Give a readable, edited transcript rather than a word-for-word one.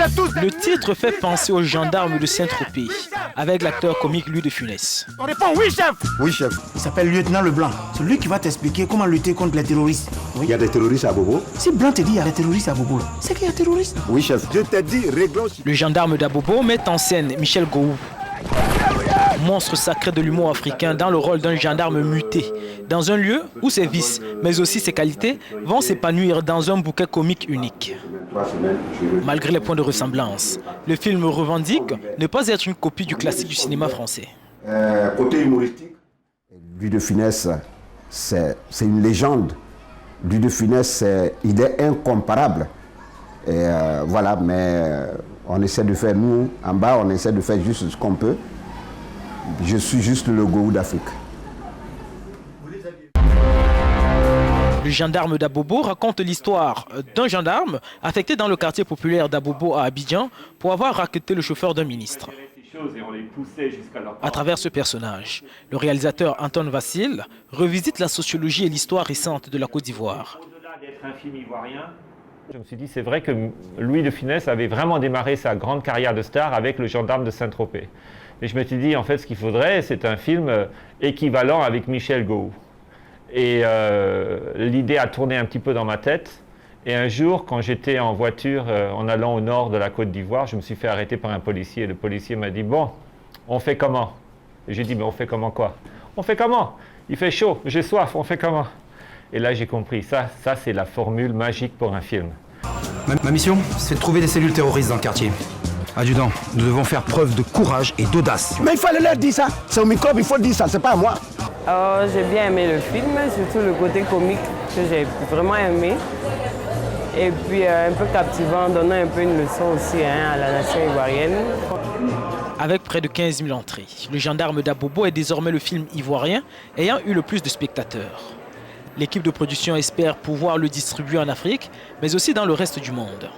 êtes tous... Le titre fait penser aux gendarmes de Saint-Tropez, avec l'acteur comique Louis de Funès. On répond oui, chef. Oui, chef. Il s'appelle Lieutenant Leblanc. C'est lui qui va t'expliquer comment lutter contre les terroristes. Oui. Il y a des terroristes à Bobo. Si Blanc te dit qu'il y a des terroristes à Bobo, c'est qu'il y a des terroristes. Oui, chef. Je t'ai dit, réglons... Le gendarme d'Abobo met en scène Michel Gou, monstre sacré de l'humour africain dans le rôle d'un gendarme muté, dans un lieu où ses vices, mais aussi ses qualités, vont s'épanouir dans un bouquet comique unique. Malgré les points de ressemblance, le film revendique ne pas être une copie du classique du cinéma français. Côté humoristique, Louis de Funès, c'est une légende. Louis de Funès, il est incomparable. Et voilà, mais on essaie de faire, nous, en bas, on essaie de faire juste ce qu'on peut. Je suis juste le Gou d'Afrique. Le gendarme d'Abobo raconte l'histoire d'un gendarme affecté dans le quartier populaire d'Abobo à Abidjan pour avoir racketé le chauffeur d'un ministre. À travers ce personnage, le réalisateur Anton Vassil revisite la sociologie et l'histoire récente de la Côte d'Ivoire. Je me suis dit, c'est vrai que Louis de Funès avait vraiment démarré sa grande carrière de star avec Le gendarme de Saint-Tropez. Et je me suis dit, en fait, ce qu'il faudrait, c'est un film équivalent avec Michel Gou. Et l'idée a tourné un petit peu dans ma tête. Et un jour, quand j'étais en voiture en allant au nord de la Côte d'Ivoire, je me suis fait arrêter par un policier. Le policier m'a dit, bon, on fait comment? Et j'ai dit, mais on fait comment quoi? On fait comment? Il fait chaud, j'ai soif, on fait comment? Et là, j'ai compris, ça c'est la formule magique pour un film. Ma mission, c'est de trouver des cellules terroristes dans le quartier. Adjudant, nous devons faire preuve de courage et d'audace. Mais il fallait leur dire ça. C'est au microbe, il faut dire ça, c'est pas à moi. J'ai bien aimé le film, surtout le côté comique que j'ai vraiment aimé. Et puis un peu captivant, donnant un peu une leçon aussi à la nation ivoirienne. Avec près de 15 000 entrées, Le gendarme d'Abobo est désormais le film ivoirien ayant eu le plus de spectateurs. L'équipe de production espère pouvoir le distribuer en Afrique, mais aussi dans le reste du monde.